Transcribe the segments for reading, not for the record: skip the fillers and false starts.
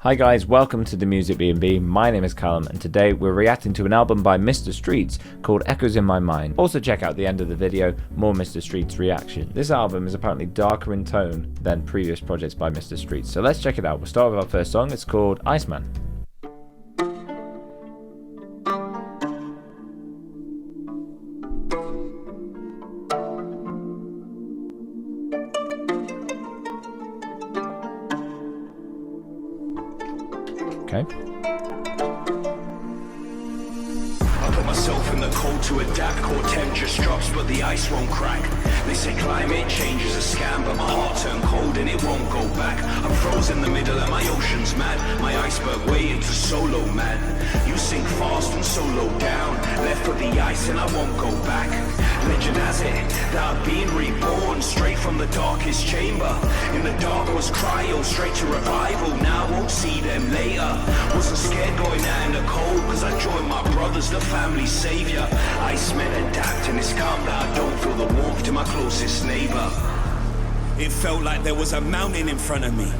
Hi guys, welcome to the Music B&B. My name is Callum and today we're reacting to an album by Mr. Streetz called Echoes in My Mind. Also check out the end of the video, more Mr. Streetz reaction. This album is apparently darker in tone than previous projects by Mr. Streetz, so let's check it out. We'll start with our first song. It's called Iceman. Okay. I put myself in the cold to adapt, core temp just drops but the ice won't crack. They say climate change is a scam, but my heart turned cold and it won't go back. I'm frozen in the middle and my ocean's mad, my iceberg way into solo man. You sink fast and so low down, left for the ice and I won't go back. Legend has it that I've been reborn straight from the darkest chamber. In the dark was cryo, straight to revival. Now I won't see them later. Wasn't scared going out in the cold, cause I joined my brothers, the family savior. Icemen adapt and it's calm that I don't feel the warmth to my closest neighbor. It felt like there was a mountain in front of me.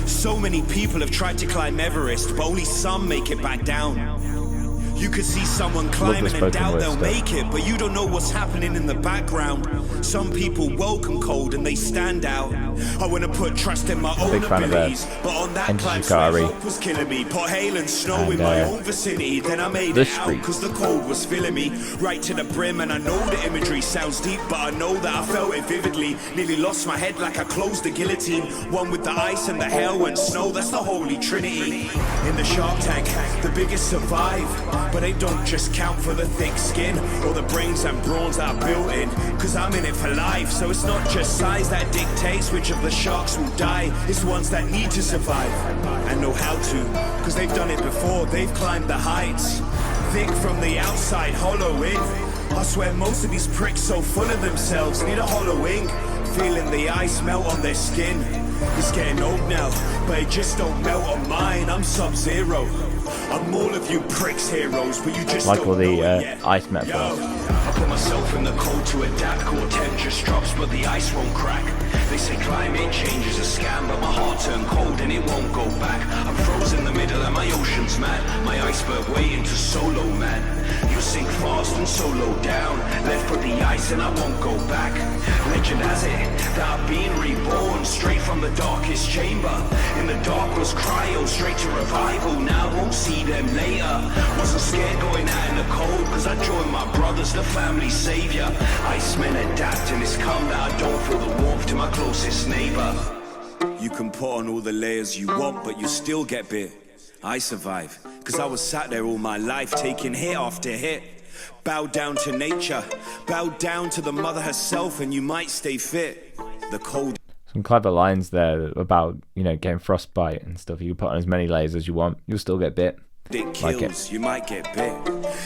So many people have tried to climb Everest, but only some make it back down. You could see someone climbing and doubt they'll make it, but you don't know what's happening in the background. Some people welcome cold and they stand out. I want to put trust in my own abilities, but on that climb hope was killing me. Put hail and snow in my own vicinity, then I made it out cause the cold was filling me right to the brim. And I know the imagery sounds deep, but I know that I felt it vividly. Nearly lost my head like I closed the guillotine. One with the ice and the hail and snow, that's the holy trinity. In the Shark Tank, the biggest survive, but they don't just count for the thick skin or the brains and brawns that are built in, cause I'm in it for life. So it's not just size that dictates which of the sharks will die, it's ones that need to survive and know how to, cause they've done it before. They've climbed the heights, thick from the outside, hollow in. I swear most of these pricks so full of themselves need a hollow wing, feeling the ice melt on their skin. It's getting old now, but it just don't melt on mine. I'm Sub-Zero. I'm all of you pricks heroes, but you just like don't all the know it yet. ice metaphors. I put myself in the cold to adapt, core temp just drops but the ice won't crack. They say climate change is a scam, but my heart turned cold and it won't go back. I'm frozen in the middle and my ocean's mad, my iceberg way into solo man. You sink fast and so low down, left for the ice and I won't go back. Legend has it that I've been reborn straight from the darkest chamber. In the dark was cryo, straight to revival. Now I won't see them later. Wasn't scared going out in the cold, cause I joined my brothers, the family savior. Icemen adapt and it's calm that I don't feel the warmth to my closest neighbor. You can put on all the layers you want, but you still get bit. I survive, cause I was sat there all my life taking hit after hit. Bow down to nature, bow down to the mother herself, and you might stay fit. The cold. Some clever lines there about, you know, getting frostbite and stuff. You can put on as many layers as you want, you'll still get bit. It kills, you might get bit.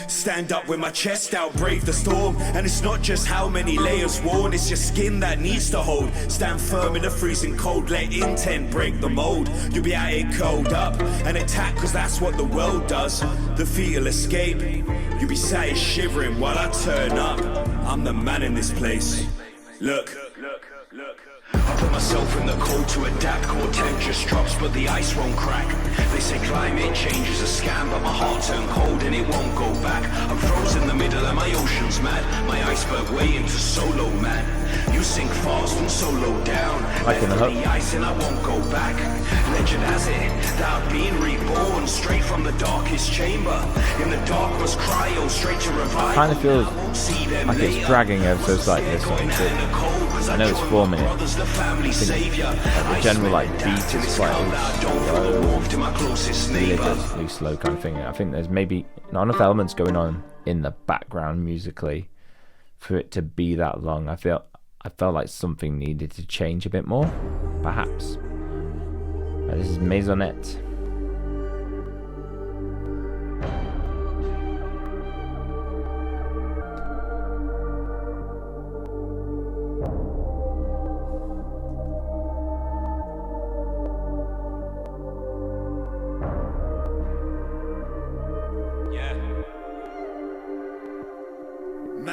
Stand up with my chest out, brave the storm. And it's not just how many layers worn, it's your skin that needs to hold. Stand firm in the freezing cold, let intent break the mold. You'll be out here curled up and attack, cause that's what the world does. The feet will escape, you'll be sat here shivering while I turn up. I'm the man in this place. Look. I put myself in the cold to adapt, core temp just drops but the ice won't crack. They say climate change is a scam, but my heart turned cold and it won't go back. I'm frozen in the middle and my ocean's mad, my iceberg way into solo man. You sink fast and so low down, left for the ice and I won't go back. Legend has it that I've been reborn straight from the darkest chamber. In the dark was cryo, straight to revival. Kind of feels like it's dragging over so slightly this one too. I know it's 4 minutes. The general like beat is quite ridiculously slow kind of thing. I think there's maybe not enough elements going on in the background musically for it to be that long. I felt like something needed to change a bit more, perhaps. This is Maisonette.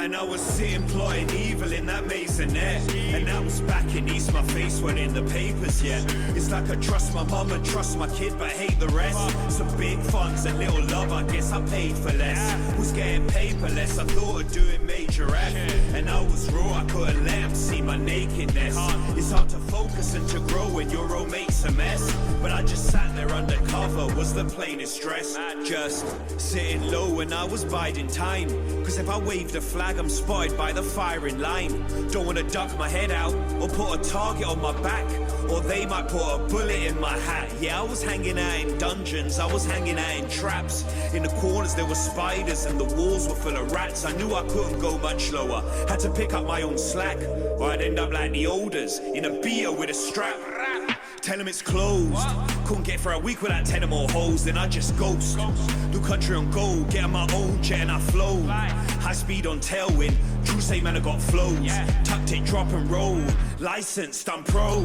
And I was sitting plotting evil in that maisonette. And that was back in East, my face wasn't in the papers yet. It's like I trust my mum and trust my kid but hate the rest. Some big funds and little love, I guess I paid for less. Was getting paperless, I thought of doing major F. And I was raw, I couldn't let them see my nakedness. It's hard to focus and to grow when your own mate's a mess. But I just sat there undercover, was the plainest stress. Just sitting low when I was biding time. Cause if I waved a flag, I'm spotted by the firing line. Don't wanna duck my head out or put a target on my back, or they might put a bullet in my hat. Yeah, I was hanging out in dungeons, I was hanging out in traps. In the corners there were spiders and the walls were full of rats. I knew I couldn't go much lower, had to pick up my own slack, or I'd end up like the olders, in a beater with a strap. Tell them it's closed. Couldn't get for a week without 10 or more hoes, then I just ghost. New country on go, get on my own jet and I flow. High speed on tailwind, true say man I got flows. Tucked it, drop and roll, licensed, I'm pro.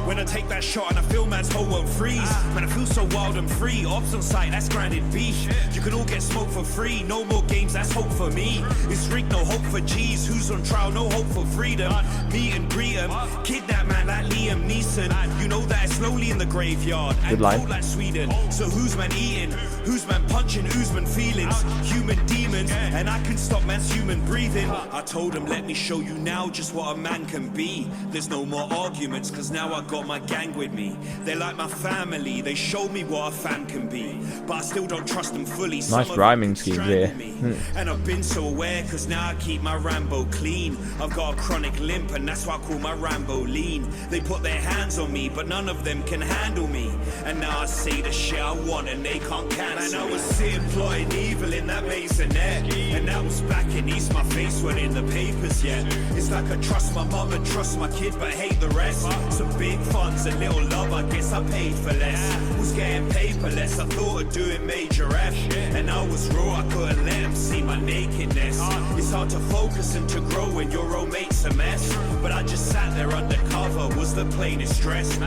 When I take that shot and I feel man's whole world freeze. Man I feel so wild and free, ops on sight, that's grounded beef. You can all get smoked for free, no more games, that's hope for me. It's rigged, no hope for G's, who's on trial, no hope for freedom. Meet and greet him, kidnap man like Liam Neeson. You know that it's slowly in the graveyard and cold like Sweden. So who's man eating, who's man punching, who's man feelings? Human demons, and I can stop man's human breathing. I told him let me show you now just what a man can be. There's no more arguments cause now I got my gang with me. They're like my family, they showed me what a fan can be. But I still don't trust them fully. Nice rhyming scheme here. And I've been so aware cause now I keep my Rambo clean. I've got a chronic limp and that's why I call my Rambo lean. They put their hands on me but none of them can handle me. And now I say the shit I want and they can't cancel. And I was sitting plotting evil in that maisonette. And that was back in East, my face wasn't in the papers yet. It's like I trust my mum and trust my kid but hate the rest. Some big funds and little love, I guess I paid for less. Was getting paperless, I thought of doing major F. And I was raw, I couldn't let them see my nakedness. It's hard to focus and to grow when your own mate's a mess. But I just sat there undercover, was the plainest stress.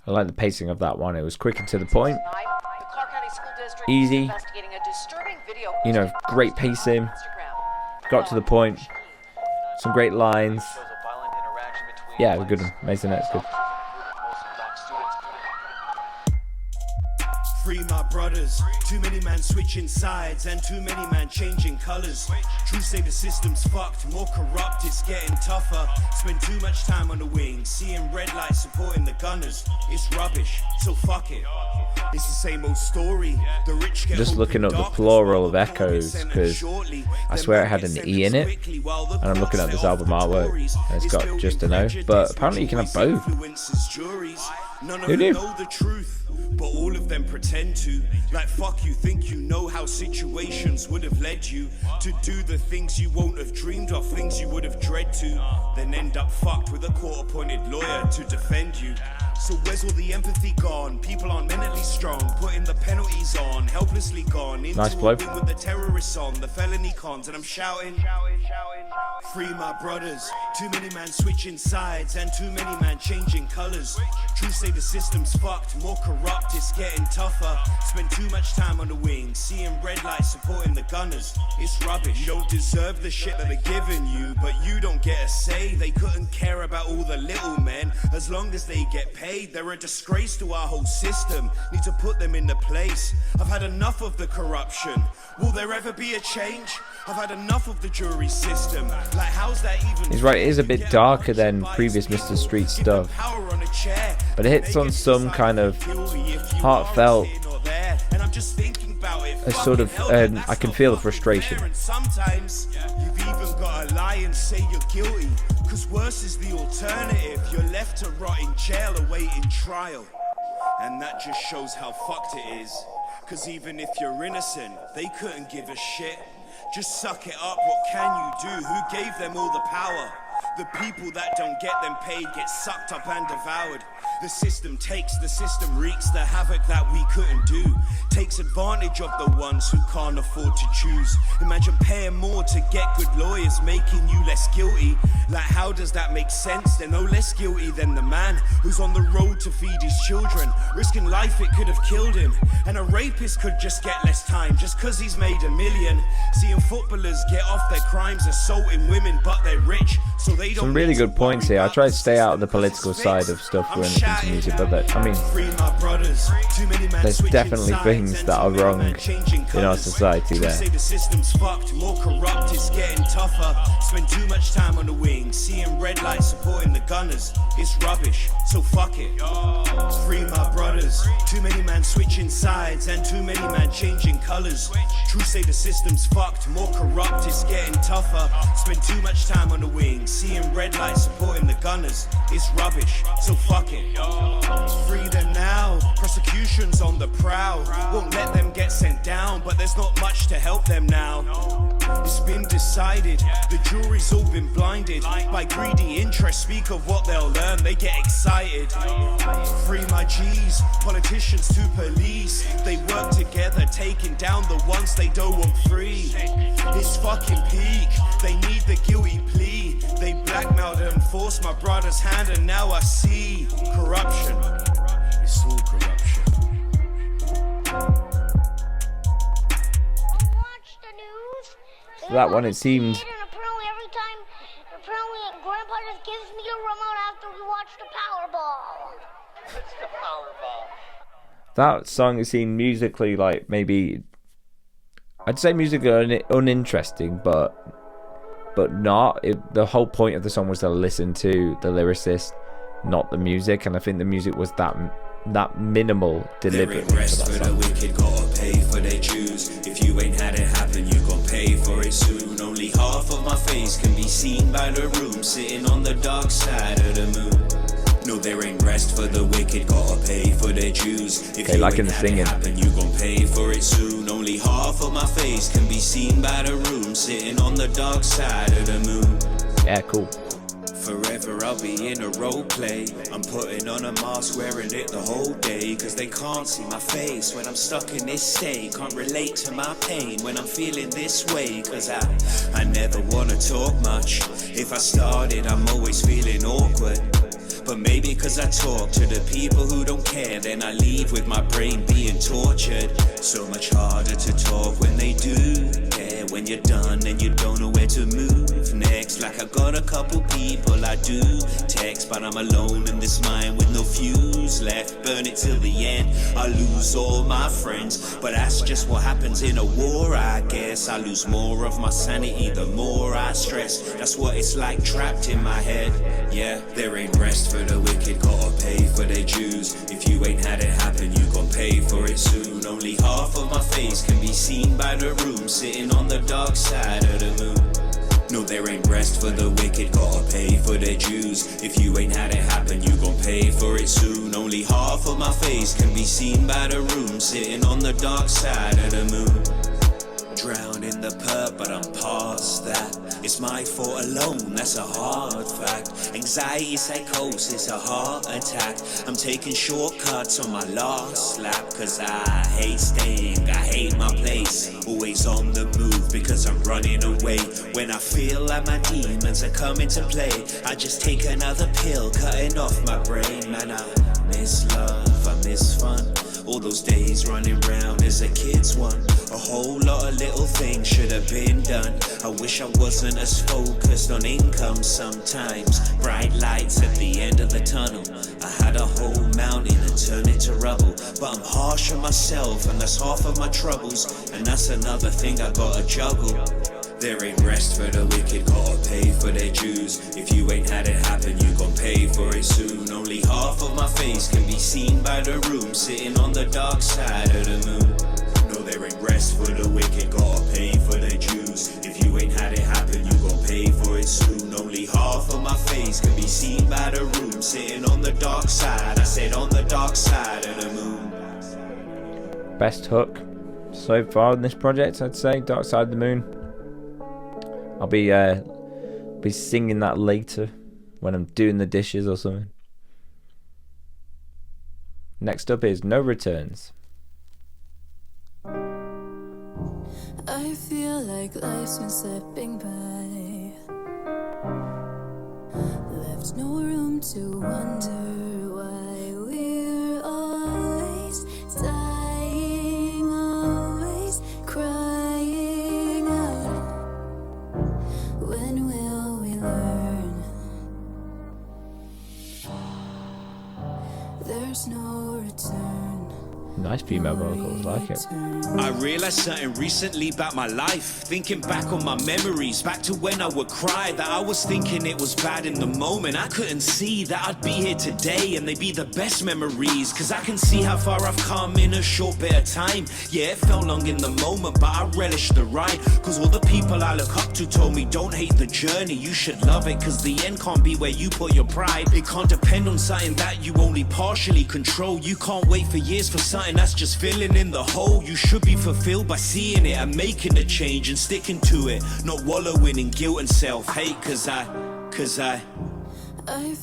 I like the pacing of that one. It was quick and to the point. Easy. You know, great pacing. Got to the point. Some great lines. Yeah, good one. Masonette's good. Free my brothers, too many man switching sides and too many man changing colors. True say the system's fucked, more corrupt, it's getting tougher. Spend too much time on the wing, seeing red lights supporting the gunners. It's rubbish, so fuck it. It's the same old story. The rich get just looking up the plural of echoes because I swear it had an E in it, and I'm looking at this album artwork and it's got just an O, but apparently you can have both. Who knew? The truth, but all of them pretend to. Like fuck you, think you know how situations would have led you to do the things you won't have dreamed of, things you would have dread to, then end up fucked with a court-appointed lawyer to defend you. So where's all the empathy gone? People aren't mentally strong, putting the penalties on, helplessly gone. Nice flow. With the terrorists on, the felony cons, and I'm shouting, free my brothers. Too many man switching sides and too many man changing colors. True say the system's fucked, more corrupt, it's getting tougher. Spend too much time on the wing, seeing red lights supporting the gunners. It's rubbish. You don't deserve the shit that they're giving you, but you don't get a say. They couldn't care about all the little men as long as they get paid. They're a disgrace to our whole system. Need to put them in the place. I've had enough of the corruption. Will there ever be a change? I've had enough of the jury system. Like how's that even? He's right, it is a bit darker than previous Mr. Streetz stuff, but it hits on some kind of heartfelt, a sort of, I can feel the frustration. Sometimes you've even got to lie and say you're guilty, cause worse is the alternative. You're left to rot in jail awaiting trial. And that just shows how fucked it is. Cause even if you're innocent, they couldn't give a shit. Just suck it up, what can you do? Who gave them all the power? The people that don't get them paid get sucked up and devoured. The system takes, the system wreaks the havoc that we couldn't do. Takes advantage of the ones who can't afford to choose. Imagine paying more to get good lawyers, making you less guilty. Like, how does that make sense? They're no less guilty than the man who's on the road to feed his children. Risking life, it could have killed him. And a rapist could just get less time just cause he's made $1 million. Seeing footballers get off their crimes, assaulting women, but they're rich, so they don't. Some really good points here. I try to stay out of the political side of stuff when it comes to music, but I mean, there's definitely things that are wrong in our society there. Say the system's fucked, more corrupt, it's getting tougher. Spend too much time on the wing, seeing red lights, supporting the gunners. It's rubbish, so fuck it. Free my brothers. Too many man switching sides and too many man changing colors. True say the system's fucked, more corrupt, it's getting tougher. Spend too much time on the wing, seeing red lights, supporting the gunners. It's rubbish, so fuck it. Free them now, prosecution's on the prowl. Won't let them get sent down, but there's not much to help them now. It's been decided, the jury's all been blinded by greedy interests. Speak of what they'll learn, they get excited. Free my G's, politicians to police. They work together, taking down the ones they don't want free. It's fucking peak, they need the guilty plea. They blackmailed and forced my brother's hand, and now I see corruption. It's all corruption. So that one, it seemed. Apparently, Grandpa just gives me the remote after we watch the Powerball. It's the Powerball. That song, it seemed musically like maybe, I'd say musically uninteresting, but not. The whole point of the song was to listen to the lyricist, not the music, and I think the music was that minimal deliberately for that song. The wicked gotta pay for their dues. If you ain't had it happen, you gon' pay for it soon. Only half of my face can be seen by the room, sitting on the dark side of the moon. No, there ain't rest for the wicked, gotta pay for their dues. If okay, like in the singing, happen, you gon' pay for it soon. Only half of my face can be seen by the room, sitting on the dark side of the moon. Yeah, cool. Forever I'll be in a role play. I'm putting on a mask, wearing it the whole day, cause they can't see my face when I'm stuck in this state. Can't relate to my pain when I'm feeling this way, cause I never wanna talk much. If I started, I'm always feeling awkward. But maybe cause I talk to the people who don't care, then I leave with my brain being tortured. So much harder to talk when they do care. When you're done and you don't know where to move next. Like I got a couple people I do text, but I'm alone in this mind with no fuse left. Burn it till the end, I lose all my friends. But that's just what happens in a war, I guess. I lose more of my sanity the more I stress. That's what it's like trapped in my head. Yeah, there ain't rest for the wicked, gotta pay for their dues. If you ain't had it happen, you gon' pay for it soon. Only half of my face can be seen by the room, sitting on the dark side of the moon. No, there ain't rest for the wicked, gotta pay for their dues. If you ain't had it happen, you gon' pay for it soon. Only half of my face can be seen by the room, sitting on the dark side of the moon. Drowned in the perp, but I'm past that. It's my fault alone, that's a hard fact. Anxiety, psychosis, a heart attack. I'm taking shortcuts on my last lap, cause I hate staying, I hate my place. Always on the move because I'm running away. When I feel like my demons are coming to play, I just take another pill, cutting off my brain. Man, I miss love, I miss fun. All those days running round as a kid's one. A whole lot of little things should have been done. I wish I wasn't as focused on income sometimes. Bright lights at the end of the tunnel. I had a whole mountain and turned it to rubble. But I'm harsh on myself and that's half of my troubles. And that's another thing I gotta juggle. There ain't rest for the wicked, gotta pay for their dues. If you ain't had it happen, you gon' pay for it soon. Only half of my face can be seen by the room, sitting on the dark side of the moon. No, there ain't rest for the wicked, gotta pay for their dues. If you ain't had it happen, you gon' pay for it soon. Only half of my face can be seen by the room, sitting on the dark side. I said on the dark side of the moon. Best hook so far in this project, I'd say, Dark Side of the Moon. I'll be be singing that later when I'm doing the dishes or something. Next up is No Returns. I feel like life's been slipping by, left no room to wonder why we're always dying, always crying out. When will we learn? There's no return. Nice female vocals, like it. I realized something recently about my life. Thinking back on my memories, back to when I would cry, that I was thinking it was bad in the moment. I couldn't see that I'd be here today and they'd be the best memories. Cause I can see how far I've come in a short bit of time. Yeah, it felt long in the moment, but I relished the ride. Cause all the people I look up to told me don't hate the journey, you should love it. Cause the end can't be where you put your pride. It can't depend on something that you only partially control. You can't wait for years for something that's just filling in the hole. You should be fulfilled by seeing it and making a change and sticking to it, not wallowing in guilt and self-hate. Cause I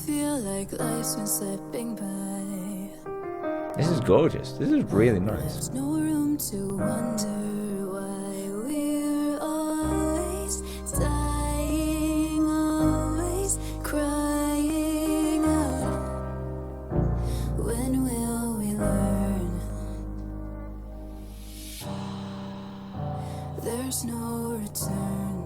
feel like life's been slipping by. This is gorgeous. This is really nice. There's no room to wonder why we're always dying, always crying out. When will we learn? There's no return,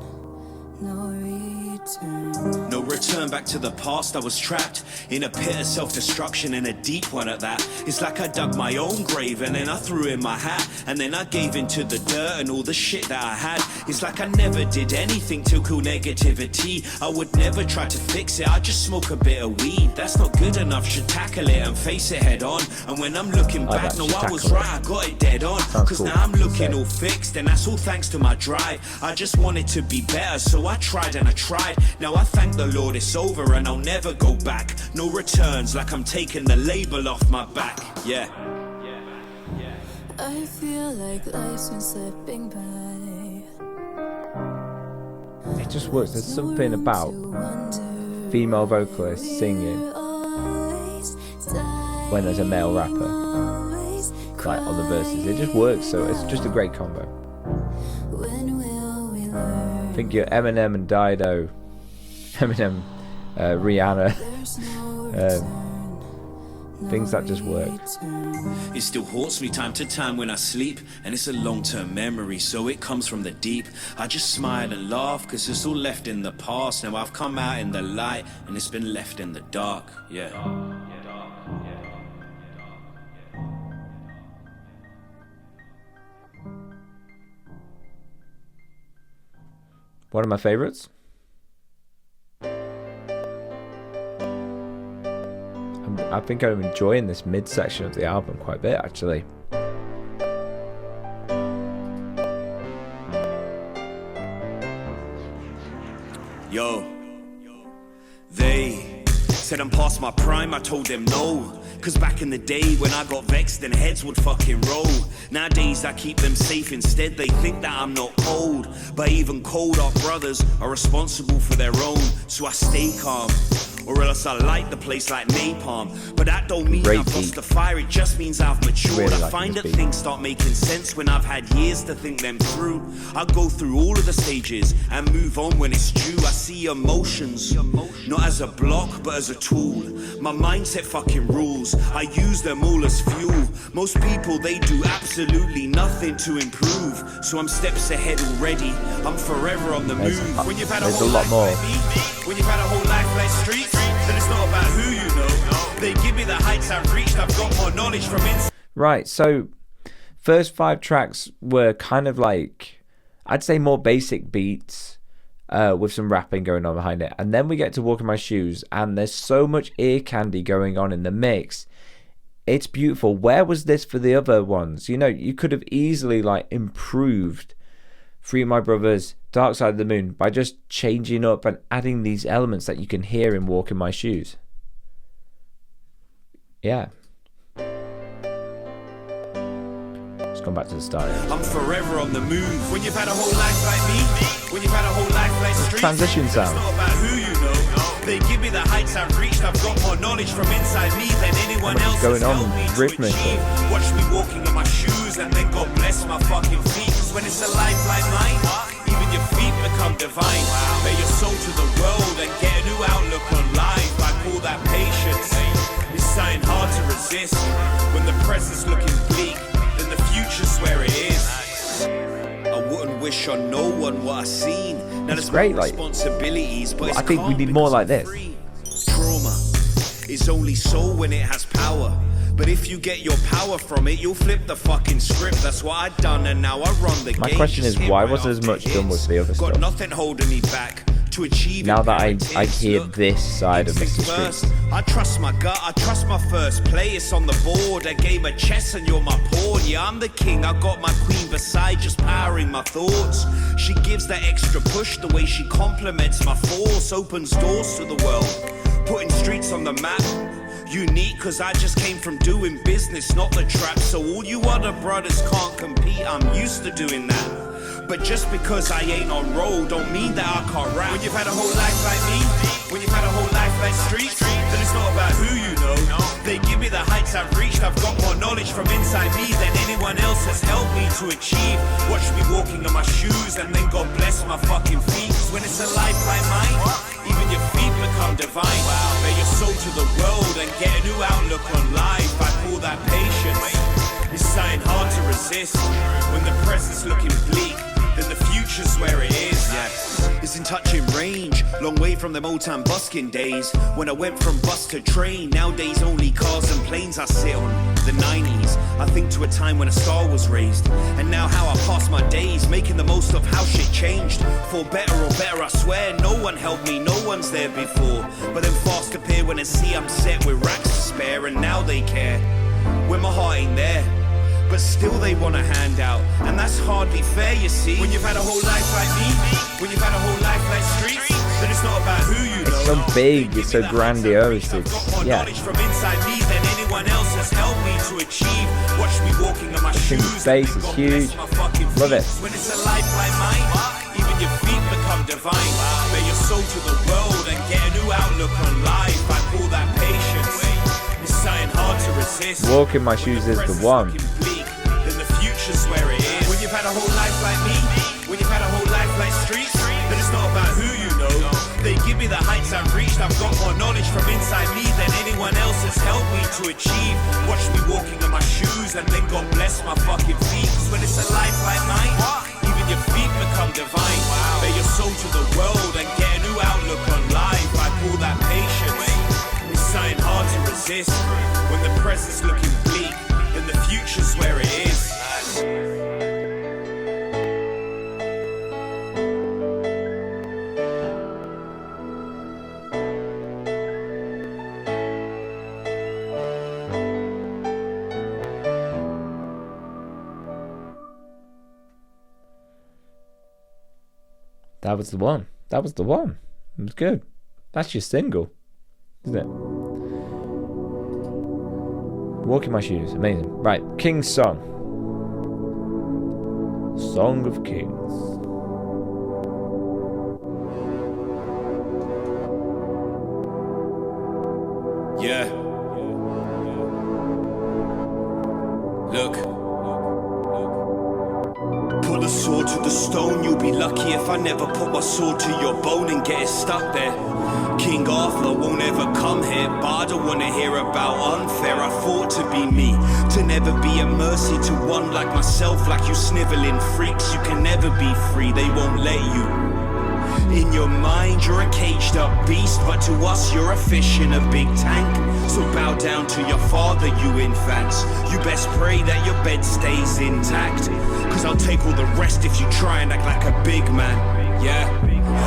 no return. No return back to the past. I was trapped in a pit of self-destruction, and a deep one at that. It's like I dug my own grave and then I threw in my hat, and then I gave into the dirt and all the shit that I had. It's like I never did anything to cool negativity. I would never try to fix it, I just smoke a bit of weed. That's not good enough, should tackle it and face it head on. And when I'm looking back, no, I was right, I got it dead on. Cause now I'm looking all fixed, and that's all thanks to my drive. I just wanted to be better, so I tried and I tried. Now I thank the Lord it's over and I'll never go back. No returns, like I'm taking the label off my back. Yeah. I feel like life's been slipping by. It just works. There's something about female vocalists singing when there's a male rapper, like on the verses. It just works, so it's just a great combo. I think your Eminem and Dido, Eminem, Rihanna, things that just work. It still haunts me time to time when I sleep, and it's a long-term memory, so it comes from the deep. I just smile and laugh, cause it's all left in the past. Now I've come out in the light, and it's been left in the dark. Yeah. One of my favorites. I think I'm enjoying this mid-section of the album quite a bit, actually. Yo, they said I'm past my prime, I told them no. Cause back in the day when I got vexed, then heads would fucking roll. Nowadays I keep them safe, instead they think that I'm not cold. But even cold, our brothers are responsible for their own. So I stay calm, or else I light the place like napalm. But that don't mean I've lost the fire, it just means I've matured. Really I find that things start making sense when I've had years to think them through. I go through all of the stages and move on when it's due. I see emotions, not as a block but as a tool. My mindset fucking rules, I use them all as fuel. Most people, they do absolutely nothing to improve. So I'm steps ahead already, I'm forever on the move. When you've had a whole life like me, when you've had a whole life like Streetz, then it's not about who you know. They give me the heights I've reached, I've got more knowledge from inside. Right, so first 5 tracks were kind of like, I'd say more basic beats with some rapping going on behind it. And then we get to Walk in My Shoes, and there's so much ear candy going on in the mix. It's beautiful. Where was this for the other ones? You know, you could have easily like improved Free My Brothers, Dark Side of the Moon by just changing up and adding these elements that you can hear in Walk in My Shoes. Yeah. Let's come back to the start. I'm forever on the move. When you've had a whole life like me, When you've had a whole life like Streetz, transition sound. It's not about who you know. They give me the heights I've reached. I've got more knowledge from inside me than anyone else going has on helped me to rhythmically. achieve. Watch me walking in my shoes and then God bless my fucking feet. 'Cause when it's a life like mine, even your feet become divine. Bear your soul to the world and get a new outlook on life. I call that patience. It's something hard to resist. When the present's looking bleak, then the future's where it is. I wouldn't wish on no one what I've seen. Now It's great, like, responsibilities, but it's I think we calm need more because like I'm this. free. Trauma is only so when it has power. But if you get your power from it, you'll flip the fucking script. That's what I've done, and now I run the game. My question Just is, hit why right wasn't as after much done hits. with the other Got stuff? nothing holding me back to achieve. Now that I imperatives. hear Look, this side of instincts Mr. first. Streetz. I trust my gut, I trust my first play. It's on the board, a game of chess, and you're my pawn. Yeah, I'm the king, I got my queen beside, just powering my thoughts. She gives that extra push, the way she complements my force, opens doors to the world, putting Streetz on the map. Unique, cause I just came from doing business, not the trap. So all you other brothers can't compete, I'm used to doing that. But just because I ain't on road, don't mean that I can't rap. When you've had a whole life like me, when you've had a whole life like Streetz, then it's not about who you know. They give me the heights I've reached, I've got more knowledge from inside me than anyone else has helped me to achieve. Watch me walking in my shoes and then God bless my fucking feet. 'Cause when it's a life like mine, even your feet become divine. Bear your soul to the world and get a new outlook on life. I call that patience. It's something hard to resist. When the present's looking bleak, then the future's where it is. Yeah. It's in touching range, long way from them old time busking days. When I went from bus to train, nowadays only cars and planes I sit on. The 90s, I think to a time when a star was raised. And now how I pass my days, making the most of how shit changed. For better or better, I swear, no one helped me, no one's there before. But then fast appear when they see I'm set with racks to spare, and now they care. When my heart ain't there, but still they want a handout, and that's hardly fair, you see. When you've had a whole life like me, when you've had a whole life like Streetz, then it's not about who you know. It's so big, it's so grandiose, I've got more yeah. knowledge from inside me than anyone else has helped me to achieve. Watch me walking in my think shoes. the bass and is God bless huge. my fucking Love feet. it. When it's a life like mine, even your feet become divine. Bear your soul to the world and get a new outlook on life. I call that patience. It's something hard to resist. Walk in my shoes is the one. Then the future's where it is. When you've had a whole life like me, when you've had a whole life like Streetz, then it's not about who you know. They give me the heights I've reached. I've got more knowledge from inside me than anyone else has helped me to achieve. Watch me walking in my shoes and then God bless my fucking feet. 'Cause when it's a life like mine, even your feet become divine. Bear your soul to the world and get a new outlook on life. I call that patience. It's something hard to resist. When the present's looking bleak, then the future's where it is. That was the one. That was the one. It was good. That's your single, isn't it? Walk in my shoes. Amazing. Right. King's Song. Song of Kings. Yeah. Look. Put the sword to the stone, you'll be lucky if I never put my sword to your bone and get it stuck there. King Arthur won't ever come here, but I don't wanna hear about unfair. I fought to be me, to never be a mercy to one like myself. Like you sniveling freaks, you can never be free, they won't let you. In your mind, you're a caged up beast, but to us, you're a fish in a big tank. So bow down to your father, you infants. You best pray that your bed stays intact. Cause I'll take all the rest if you try and act like a big man. Yeah,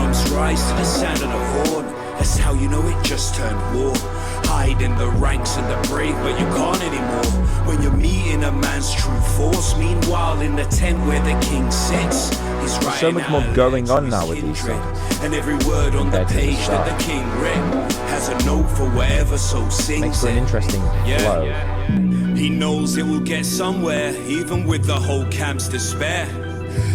arms rise to the sound of the horn. That's how you know it just turned war. Hide in the ranks of the brave, but you can't anymore. When you're meeting a man's true force. Meanwhile, in the tent where the king sits, he's writing so much more going on now with these songs. And every word on the page that the king read has a note for whatever soul sings. Makes for an interesting flow. He knows it will get somewhere, even with the whole camp's despair.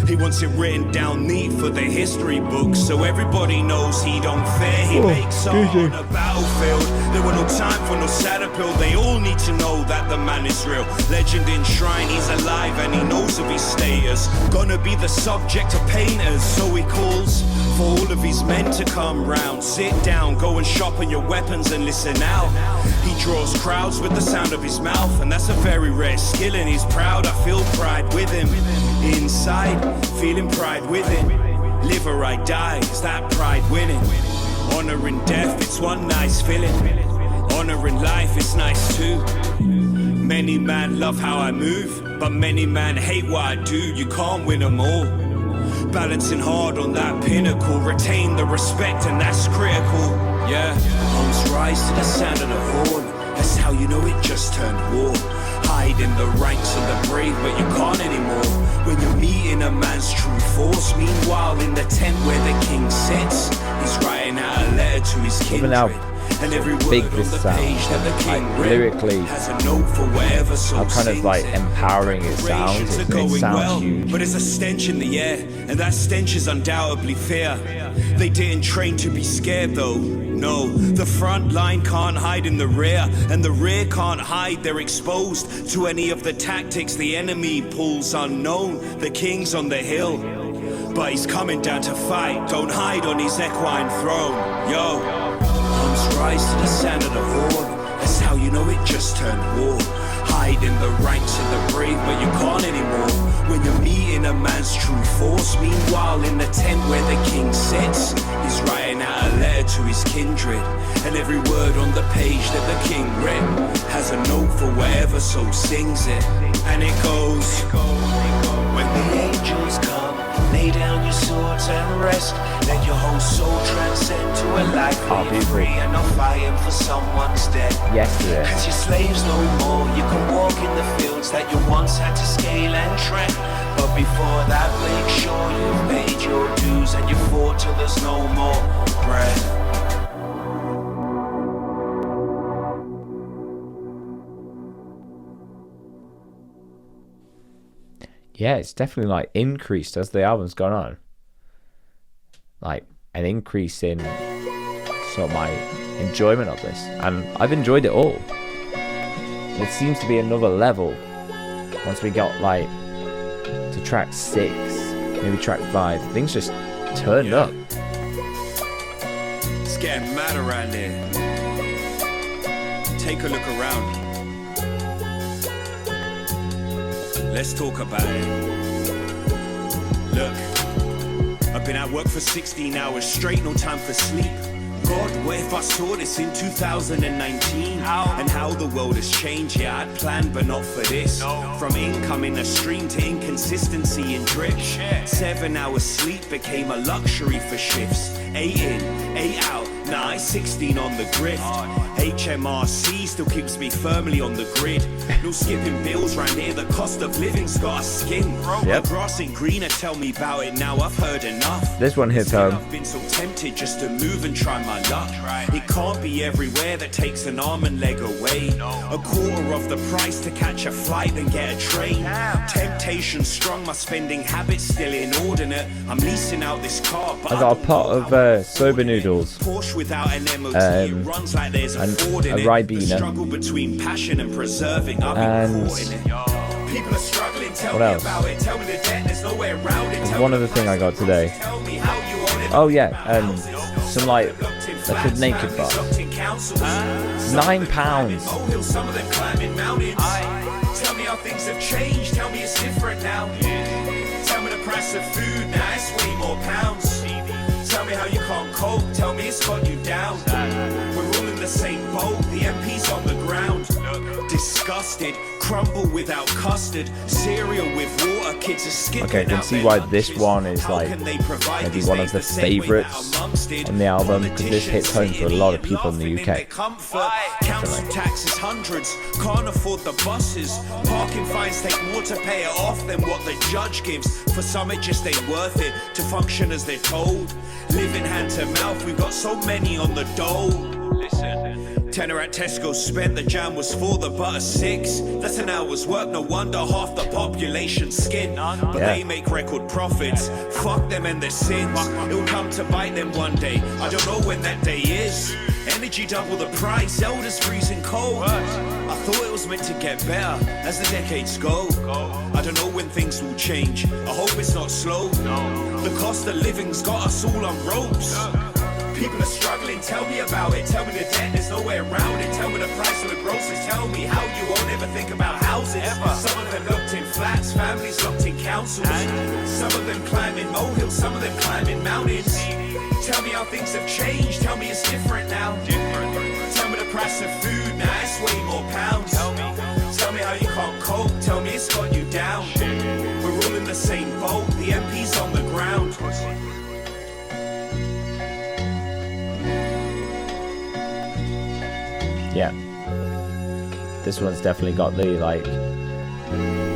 He wants it written down neat for the history books, so everybody knows he don't fare. He makes art on a battlefield. There were no time for no Satterpill. They all need to know that the man is real. Legend enshrined, he's alive and he knows of his status. Gonna be the subject of painters, so he calls for all of his men to come round. Sit down, go and sharpen your weapons and listen out. He draws crowds with the sound of his mouth, and that's a very rare skill, and he's proud. I feel pride with him. Inside, feeling pride with it. Live or I die, is that pride winning? Honor in death, it's one nice feeling. Honor in life, it's nice too. Many man love how I move, but many man hate what I do. You can't win them all. Balancing hard on that pinnacle, retain the respect, and that's critical. Yeah, homes rise to the sound of the horn. That's how you know it just turned war. Hide in the ranks of the brave, but you can't anymore. When you're meeting a man's true force. Meanwhile, in the tent where the king sits, he's writing out a letter to his kindred. And every word big on this the sounds, page that the king like lyrically, has a note for whatever soul how kind of like empowering it sounds. It sounds huge. But there's a stench in the air, and that stench is undoubtedly fear. They didn't train to be scared though. No, the front line can't hide in the rear, and the rear can't hide. They're exposed to any of the tactics the enemy pulls unknown. The king's on the hill, but he's coming down to fight. Don't hide on his equine throne. Yo, arms rise to the sound of the horn. That's how you know it just turned war. Hide in the ranks of the brave, but you can't anymore. When you're meeting a man's true force. Meanwhile, in the tent where the king sits, he's writing out a letter to his kindred. And every word on the page that the king read has a note for whatever soul sings it. And it goes, when the angels come, lay down your swords and rest. Let your whole soul transcend to a life where you're free and not fighting for someone's death. Yesterday. Cause you're slaves no more. You can walk in the fields that you once had to scale and tread. But before that, make sure you've paid your dues and you fought till there's no more breath. Yeah, it's definitely like increased as the album's gone on. Like an increase in sort of my enjoyment of this, and I've enjoyed it all. It seems to be another level once we got like to track 6, maybe track 5. Things just turned up. It's getting mad around here. Take a look around. Let's talk about it. Look, I've been at work for 16 hours straight, no time for sleep. God, what if I saw this in 2019? And how the world has changed. Yeah, I'd planned, but not for this. From income in a stream to inconsistency in drip. 7 hours sleep became a luxury for shifts. 8 in, 8 out, nah, 16 on the grift. HMRC still keeps me firmly on the grid. No skipping bills round here, the cost of living's got a skin. Yep. The grass ain't greener, tell me about it now, I've heard enough. This one hits home. I've been so tempted just to move and try my luck. It can't be everywhere that takes an arm and leg away. A quarter of the price to catch a flight and get a train. Temptation strong, my spending habits still inordinate. I'm leasing out this car, but I got a pot of soba noodles. Porsche without an MOT, it runs like there's a Ford in a it. Ribena. The struggle between passion and preserving, I've been caught in it. People are struggling, tell me about it. Tell me the debt, there's no way around it. There's one other thing I got today. Tell me how you own it. Oh yeah, some like that's a naked bar. £9. Some of them climbing mountains. Tell me how things have changed. Tell me it's different now. Tell me the price of food now, it's way more pounds. Tell me how you can't cope. Tell me it's got you down. We're all in the same boat. The MP's on the ground. Disgusted, crumble without custard, cereal with water, kids are skipping. Okay, I can see why this one is like maybe one of the favourites on the album, because this hits home for a lot of people in the UK. Council taxes hundreds, can't afford the buses. Parking fines take more to pay it off than what the judge gives. For some it just ain't worth it to function as they're told. Living hand to mouth, we've got so many on the dole. Listen. Tenner at Tesco spent, the jam was for the butter 6. That's an hour's work, no wonder half the population skin. But they make record profits, fuck them and their sins. It'll come to bite them one day, I don't know when that day is. Energy double the price, Zelda's freezing cold. I thought it was meant to get better as the decades go. I don't know when things will change, I hope it's not slow. The cost of living's got us all on ropes. People are struggling, tell me about it. Tell me the debt, there's no way around it. Tell me the price of the groceries. Tell me how you won't ever think about houses. Some of them locked in flats, families locked in councils. Some of them climbing molehills, some of them climbing mountains. Tell me how things have changed, tell me it's different now. Tell me the price of food, now it's way more pounds. Tell me how you can't cope, tell me it's got you down. We're all in the same boat, the MP's on the ground. Yeah, this one's definitely got the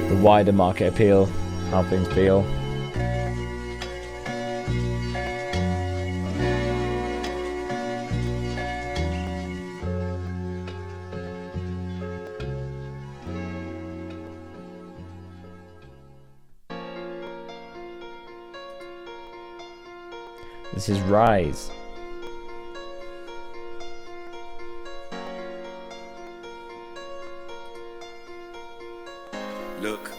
the wider market appeal, how things feel. This is Rise. Look,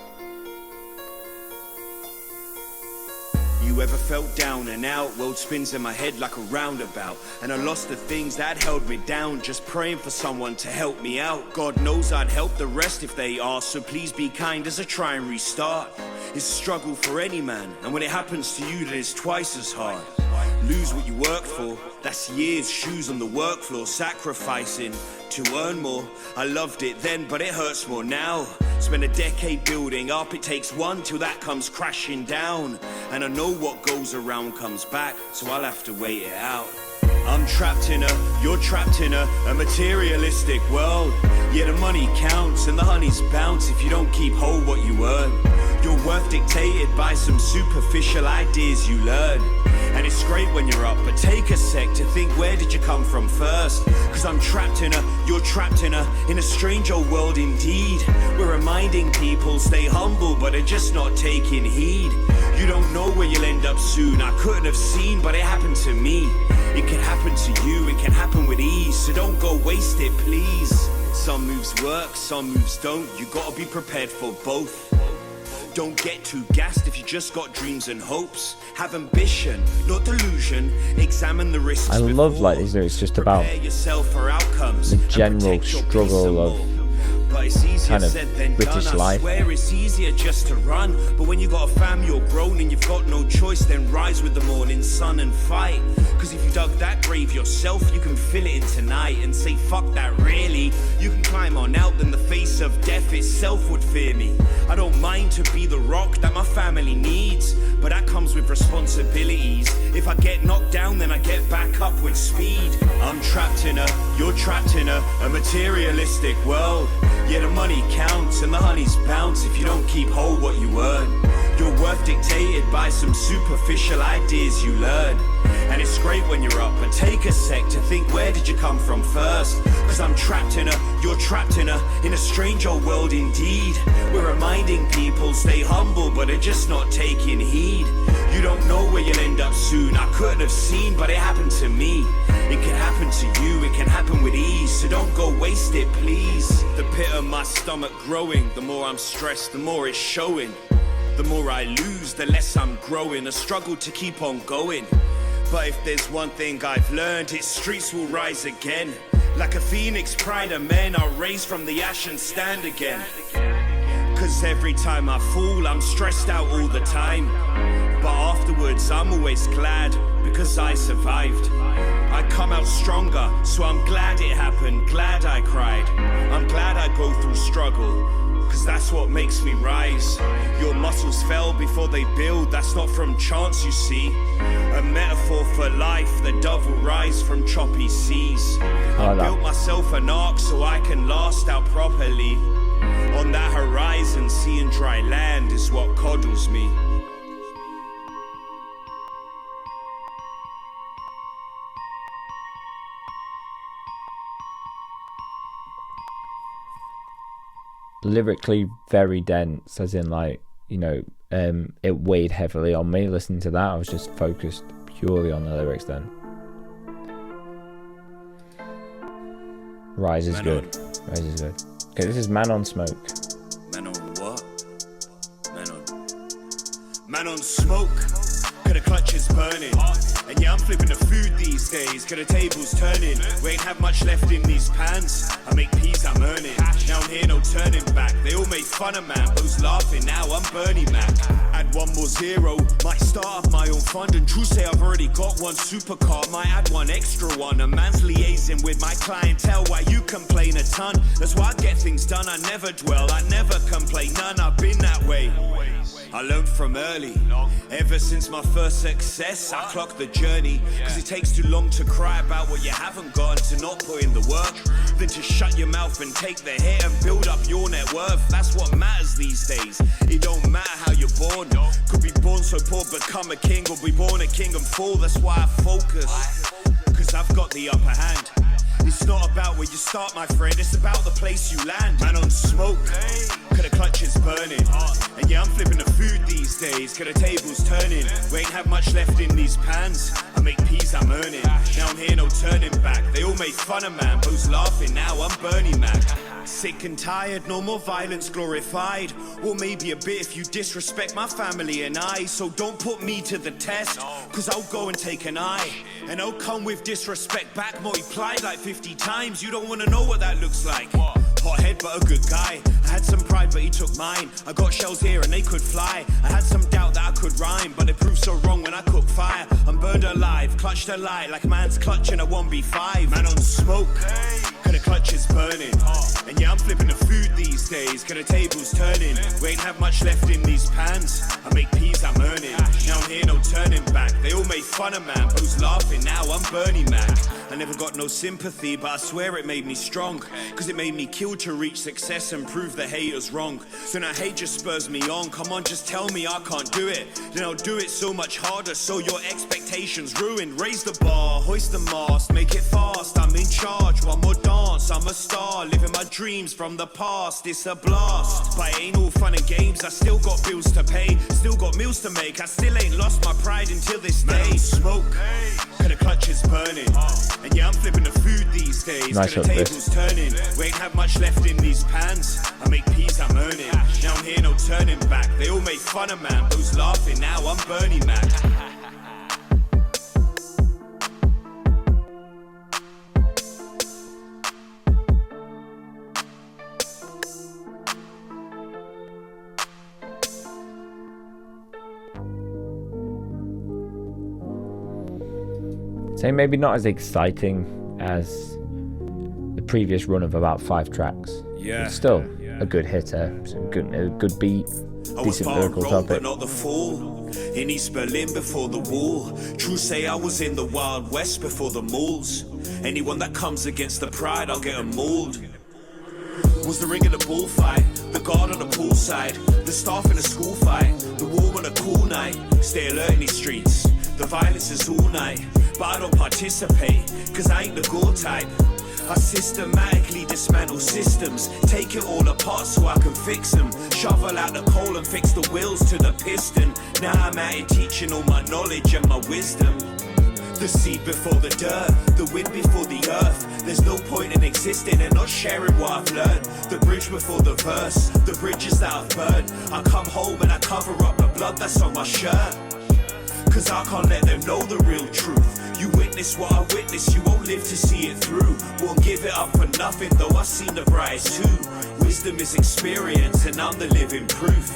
you ever felt down and out? World spins in my head like a roundabout, and I lost the things that held me down, just praying for someone to help me out. God knows I'd help the rest if they ask, so please be kind as I try and restart. It's a struggle for any man, and when it happens to you then it's twice as hard. Lose what you work for, that's years, shoes on the work floor, sacrificing to earn more. I loved it then, but it hurts more now. Spend a decade building up, it takes one till that comes crashing down. And I know what goes around comes back, so I'll have to wait it out. I'm trapped in you're trapped in a materialistic world. Yeah, the money counts and the honey's bounce if you don't keep hold what you earn. Your worth dictated by some superficial ideas you learn. And it's great when you're up, but take a sec to think, where did you come from first? Cause I'm trapped in you're trapped in a strange old world indeed. We're reminding people, stay humble, but they're just not taking heed. You don't know where you'll end up soon, I couldn't have seen, but it happened to me. It can happen to you, it can happen with ease, so don't go waste it, please. Some moves work, some moves don't, you gotta be prepared for both. Don't get too gassed if you just got dreams and hopes. Have ambition, not delusion. Examine the risks. I love like these lyrics just about the general struggle of kind of British life. Where it's easier just to run, but when you got a fam, you're grown and you've got no choice, then rise with the morning sun and fight. Cause if you dug that grave yourself, you can fill it in tonight and say fuck that really. You can climb on out, then the face of death itself would fear me. I don't mind to be the rock that my family needs, but that comes with responsibilities. If I get knocked down, then I get back up with speed. I'm trapped in you're trapped in a materialistic world. Yeah, the money counts and the honey's bounce if you don't keep hold what you earn. Your worth dictated by some superficial ideas you learn. And it's great when you're up, but take a sec to think, where did you come from first? Cause I'm trapped in you're trapped in a strange old world indeed. We're reminding people, stay humble, but they're just not taking heed. You don't know where you'll end up soon, I couldn't have seen, but it happened to me. It can happen to you, it can happen with ease, so don't go waste it, please. The pit of my stomach growing, the more I'm stressed, the more it's showing. The more I lose, the less I'm growing, a struggle to keep on going. But if there's one thing I've learned, it's Streetz will rise again. Like a phoenix, pride of men, I'll raise from the ash and stand again. Cause every time I fall, I'm stressed out all the time. But afterwards, I'm always glad, because I survived. I come out stronger, so I'm glad it happened, glad I cried. I'm glad I go through struggle, cause that's what makes me rise. Your muscles fell before they build, that's not from chance, you see. A metaphor for life, the dove will rise from choppy seas. I built myself an ark so I can last out properly. On that horizon, seeing dry land is what coddles me. lyrically very dense, as in like, you know, it weighed heavily on me listening to that. I was just focused purely on the lyrics then. Rise is good. Rise is good. Okay, this is Man on Smoke. Man on what? Man on smoke. Cause the clutch is burning. And yeah, I'm flipping the food these days, cause the table's turning. We ain't have much left in these pans. I make peas, I'm earning. Now I'm here, no turning back. They all made fun of man, but who's laughing now? I'm Bernie Mac. Add one more zero, might start up my own fund. And true say I've already got one supercar, might add one extra one. A man's liaising with my clientele while you complain a ton. That's why I get things done, I never dwell, I never complain none. I've been that way. I learned from early. Ever since my first success, I clocked the journey. Cause it takes too long to cry about what you haven't got and to not put in the work. Then to shut your mouth and take the hit and build up your net worth. That's what matters these days. It don't matter how you're born. Could be born so poor, become a king, or be born a king and fall. That's why I focus. Cause I've got the upper hand. It's not about where you start, my friend, it's about the place you land. Man on smoke, cause the clutch is burning. And yeah, I'm flipping the food these days, cause the table's turning. We ain't have much left in these pans. I make peas, I'm earning. Now I'm here, no turning back. They all made fun of man, but who's laughing now? I'm Bernie Mac. Sick and tired, no more violence glorified. Or maybe a bit if you disrespect my family and I. So don't put me to the test, cause I'll go and take an eye. And I'll come with disrespect back multiplied like 50 times. You don't wanna know what that looks like. Hot head but a good guy. I had some pride but he took mine. I got shells here and they could fly. I had some doubt that I could rhyme, but it proved so wrong when I cook fire. I'm burned alive, clutched a light like a man's clutching a 1B5. Man on smoke, cause the clutch is burning. And yeah, I'm flipping the food these days, cause the table's turning. We ain't have much left in these pans. I make peas, I'm earning. Now I'm here, no turning back. They all made fun of man, but who's laughing now? I'm Bernie Mac. I never got no sympathy, but I swear it made me strong. Cause it made me kill to reach success and prove the haters wrong. So now hate just spurs me on. Come on, just tell me I can't do it. Then I'll do it so much harder, so your expectations ruined. Raise the bar, hoist the mast, make it fast. I'm in charge, one more dance. I'm a star, living my dreams from the past. It's a blast, but it ain't all fun and games. I still got bills to pay, still got meals to make. I still ain't lost my pride until this day. Smoke, cause the clutch is burning. And yeah, I'm flipping the food these days, nice cause the table's turning. We ain't have much left in these pans. I make peas, I'm earning. Now I'm here, no turning back. They all made fun of man, but who's laughing now? I'm Bernie Mac. So maybe not as exciting as the previous run of about 5 tracks. Yeah. It's still a good hitter, a good beat, decent lyrical topic. But not the fall. In East Berlin before the wall. True say I was in the Wild West before the malls. Anyone that comes against the pride, I'll get them mauled. Was the ring of the bullfight, the guard on the poolside, the staff in a school fight, the war on a cool night. Stay alert in these streets, the violence is all night. But I don't participate, cause I ain't the gore type. I systematically dismantle systems, take it all apart so I can fix them. Shovel out the coal and fix the wheels to the piston. Now I'm at it teaching all my knowledge and my wisdom. The seed before the dirt, the wind before the earth. There's no point in existing and not sharing what I've learned. The bridge before the verse, the bridges that I've burned. I come home and I cover up the blood that's on my shirt. Cause I can't let them know the real truth. You witness what I witness, you won't live to see it through. Won't give it up for nothing, though I've seen the brightest too. Wisdom is experience and I'm the living proof.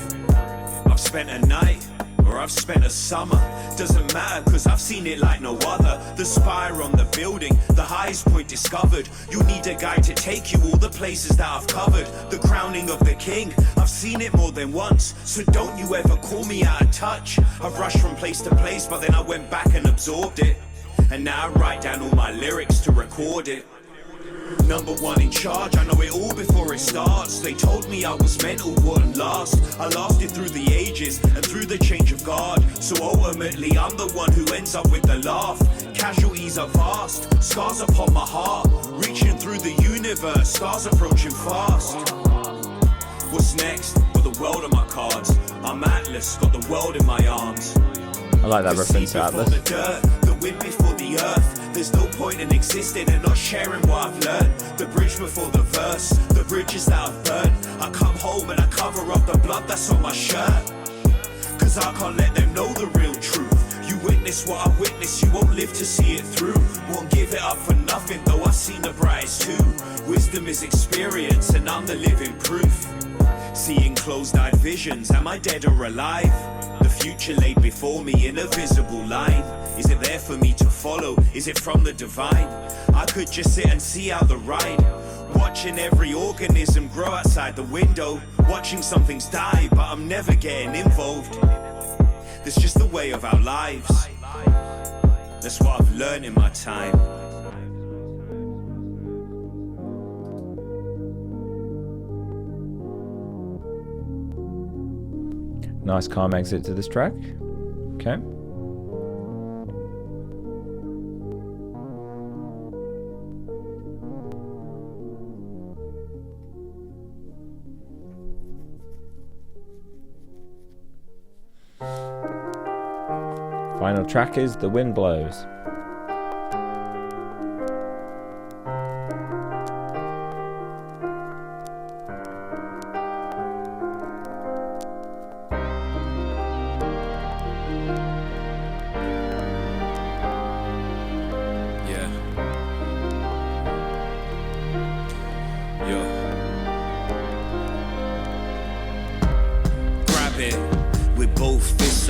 I've spent a night, or I've spent a summer. Doesn't matter cause I've seen it like no other. The spire on the building, the highest point discovered. You need a guide to take you all the places that I've covered. The crowning of the king, I've seen it more than once. So don't you ever call me out of touch. I've rushed from place to place, but then I went back and absorbed it. And now I write down all my lyrics to record it. Number one in charge, I know it all before it starts. They told me I was mental, wouldn't last. I lasted through the ages and through the change of guard. So ultimately I'm the one who ends up with the laugh. Casualties are vast, scars upon my heart. Reaching through the universe, stars approaching fast. What's next? Got the world on my cards. I'm Atlas, got the world in my arms. I like that reference to Atlas. The dirt, the wind before the earth. There's no point in existing and not sharing what I've learned. The bridge before the verse, the bridges that I've burned. I come home and I cover up the blood that's on my shirt. Cause I can't let them know the real truth. You witness what I witness, you won't live to see it through. Won't give it up for nothing, though I've seen the brightest too. Wisdom is experience and I'm the living proof. Seeing closed-eyed visions, am I dead or alive? The future laid before me in a visible line. Is it there for me to follow? Is it from the divine? I could just sit and see out the ride. Watching every organism grow outside the window. Watching some things die, but I'm never getting involved. That's just the way of our lives. That's what I've learned in my time. Nice calm exit to this track. Okay. Final track is The Wind Blows.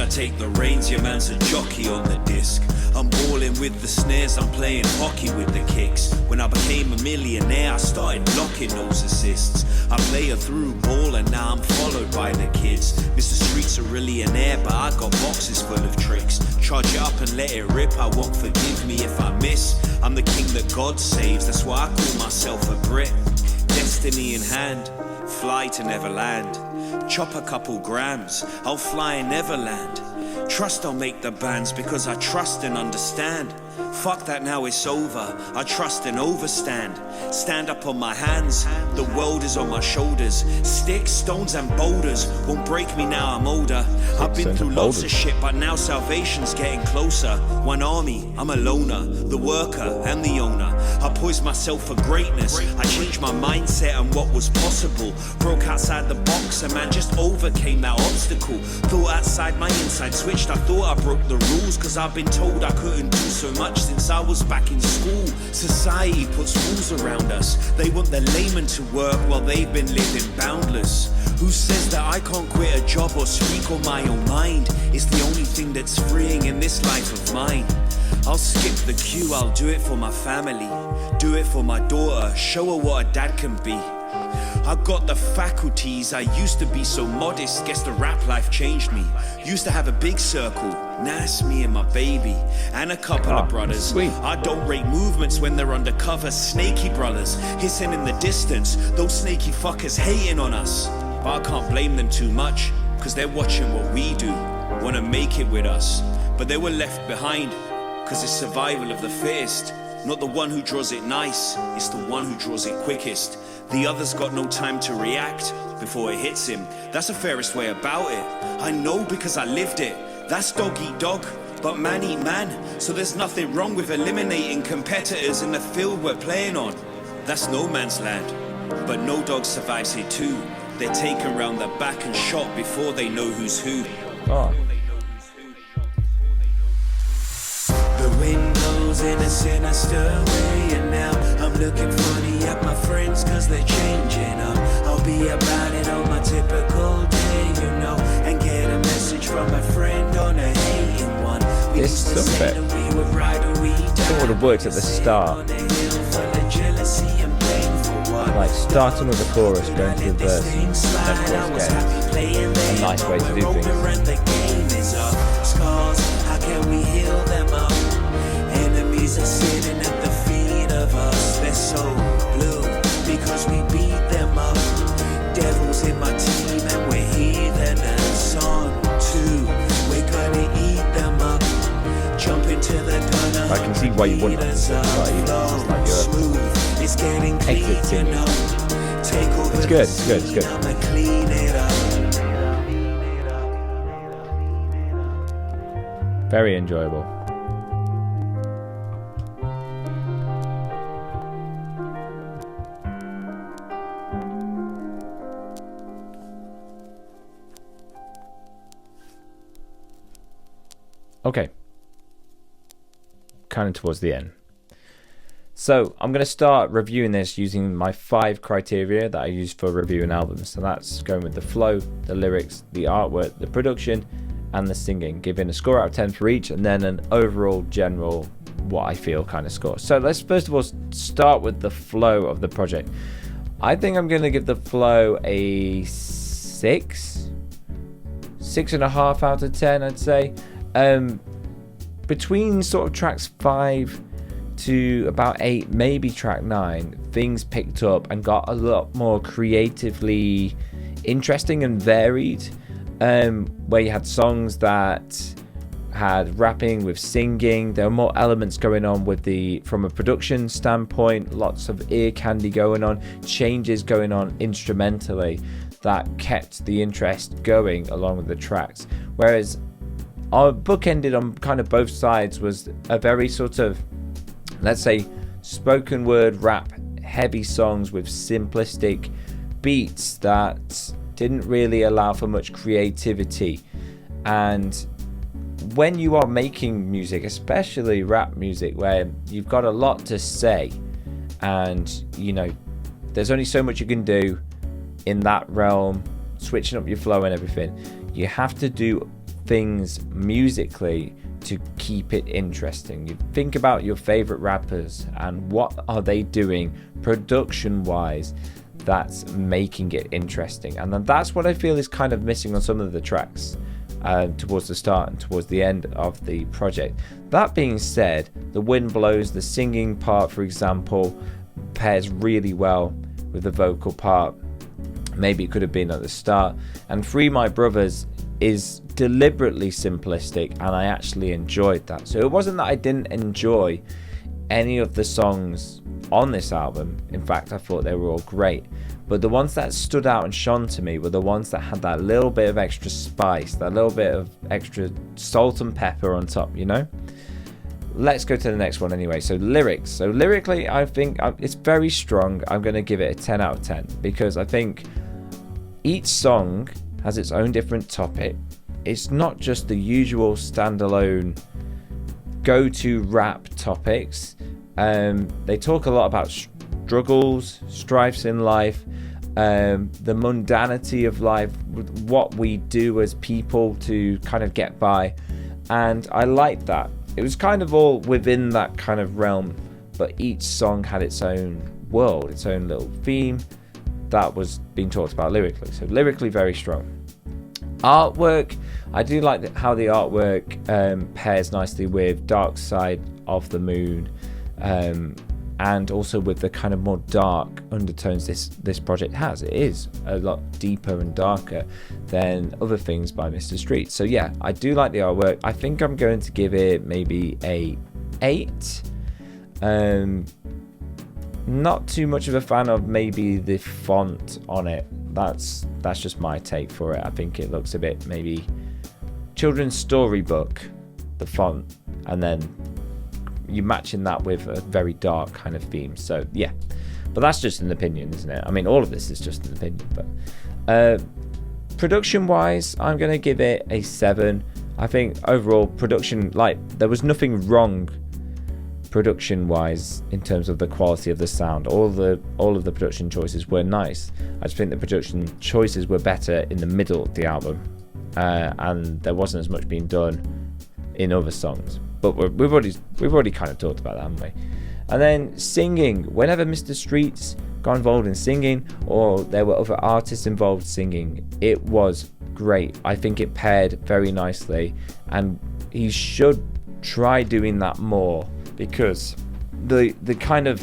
I take the reins, your man's a jockey on the disc. I'm balling with the snares, I'm playing hockey with the kicks. When I became a millionaire, I started locking those assists. I play a through ball and now I'm followed by the kids. Mr. Streetz a millionaire, but I got boxes full of tricks. Charge it up and let it rip, I won't forgive me if I miss. I'm the king that God saves, that's why I call myself a Brit. Destiny in hand, fly to Neverland. Chop a couple grams, I'll fly in Neverland. Trust I'll make the bands because I trust and understand. Fuck that, now it's over, I trust and overstand. Stand up on my hands, the world is on my shoulders. Sticks, stones and boulders won't break me now I'm older. I've been through lots of shit, but now salvation's getting closer. One army, I'm a loner, the worker and the owner. I poised myself for greatness, I changed my mindset and what was possible. Broke outside the box, a man just overcame that obstacle. Thought outside my inside switched, I thought I broke the rules. Cause I've been told I couldn't do so much since I was back in school. Society puts rules around us, they want the layman to work while they've been living boundless. Who says that I can't quit a job or speak on my own mind? It's the only thing that's freeing in this life of mine. I'll skip the queue, I'll do it for my family. Do it for my daughter, show her what a dad can be. I got the faculties, I used to be so modest. Guess the rap life changed me. Used to have a big circle, now it's me and my baby and a couple of brothers. Sweet. I don't rate movements when they're undercover. Snaky brothers, hissing in the distance. Those snaky fuckers hating on us. But I can't blame them too much, cause they're watching what we do. Wanna make it with us, but they were left behind. Cause it's survival of the fittest. Not the one who draws it nice, it's the one who draws it quickest. The other's got no time to react before it hits him. That's the fairest way about it. I know because I lived it. That's dog eat dog, but man eat man. So there's nothing wrong with eliminating competitors in the field we're playing on. That's no man's land, but no dog survives here too. They're taken round the back and shot before they know who's who. Oh. The wind blows in a sinister way, and now I'm looking funny at my friends cause they're changing up. I'll be about it on my typical day, you know, and get a message from a friend on a hating one. This stuff it would have worked at the start. Like starting with the chorus, going to the verse, and of course a nice way to do things. How can we heal them up? Enemies are sitting at the feet of us. They're so blue because we beat them up. Devils in my team and we're heathen and son too. We're gonna eat them up. Jump into the gunner. I can see why you wouldn't. It's like you're it's getting clean, you know. it's good. Very enjoyable. Okay. Kind of towards the end. So I'm going to start reviewing this using my 5 criteria that I use for reviewing albums. So that's going with the flow, the lyrics, the artwork, the production, and the singing, giving a score out of 10 for each, and then an overall general what I feel kind of score. So let's first of all start with the flow of the project. I think I'm going to give the flow a 6.5 out of 10, I'd say. Between sort of tracks 5 to about 8, maybe track 9, things picked up and got a lot more creatively interesting and varied. Where you had songs that had rapping with singing. There were more elements going on with from a production standpoint, lots of ear candy going on, changes going on instrumentally that kept the interest going along with the tracks. Whereas our book ended on kind of both sides was a very sort of, let's say, spoken word rap heavy songs with simplistic beats that didn't really allow for much creativity. And when you are making music, especially rap music, where you've got a lot to say and you know there's only so much you can do in that realm, switching up your flow and everything, you have to do things musically to keep it interesting. You think about your favorite rappers and what are they doing production wise that's making it interesting, and then that's what I feel is kind of missing on some of the tracks towards the start and towards the end of the project. That being said, the wind blows, the singing part for example pairs really well with the vocal part. Maybe it could have been at the start. And Free My Brothers is deliberately simplistic, and I actually enjoyed that. So it wasn't that I didn't enjoy any of the songs on this album. In fact, I thought they were all great, but the ones that stood out and shone to me were the ones that had that little bit of extra spice, that little bit of extra salt and pepper on top, you know. Let's go to the next one anyway. So lyrics. So lyrically, I think it's very strong. I'm going to give it a 10 out of 10 because I think each song has its own different topic. It's not just the usual standalone go-to rap topics. They talk a lot about struggles, strifes in life, the mundanity of life, what we do as people to kind of get by, and I liked that. It was kind of all within that kind of realm, but each song had its own world, its own little theme that was being talked about lyrically. So lyrically very strong. Artwork, I do like how the artwork pairs nicely with Dark Side of the Moon, and also with the kind of more dark undertones this project has. It is a lot deeper and darker than other things by Mr. Streetz. So yeah, I do like the artwork. I think I'm going to give it maybe a 8. Not too much of a fan of maybe the font on it. That's just my take for it. I think it looks a bit maybe children's storybook, the font, and then you're matching that with a very dark kind of theme. So yeah, but that's just an opinion, isn't it? I mean, all of this is just an opinion. But production wise, I'm going to give it a 7. I think overall production, like, there was nothing wrong production wise in terms of the quality of the sound. All of the production choices were nice. I just think the production choices were better in the middle of the album, and there wasn't as much being done in other songs. But we've already kind of talked about that, haven't we? And then singing. Whenever Mr. Streetz got involved in singing, or there were other artists involved singing, it was great. I think it paired very nicely, and he should try doing that more, because the kind of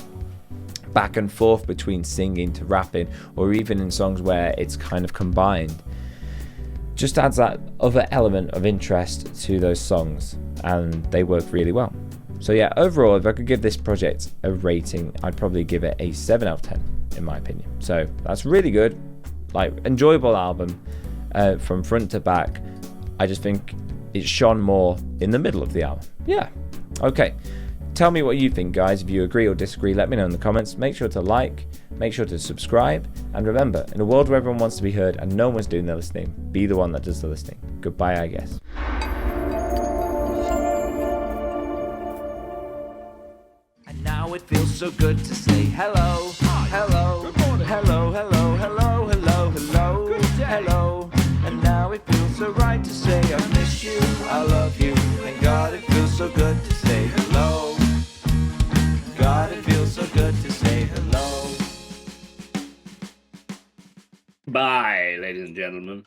back and forth between singing to rapping, or even in songs where it's kind of combined, just adds that other element of interest to those songs, and they work really well. So yeah, overall, if I could give this project a rating, I'd probably give it a 7 out of 10 in my opinion. So that's really good, like, enjoyable album from front to back. I just think it shone more in the middle of the album. Yeah. Okay. Tell me what you think, guys. If you agree or disagree, let me know in the comments. Make sure to like, make sure to subscribe, and remember, in a world where everyone wants to be heard and no one's doing the listening, be the one that does the listening. Goodbye, I guess. And now it feels so good to say hello, hello, hello, hello, hello, hello, hello, hello. And now it feels so right to say I miss you, I love you. And God, it feels so good to say hello. God, it feels so good to say hello. Bye, ladies and gentlemen.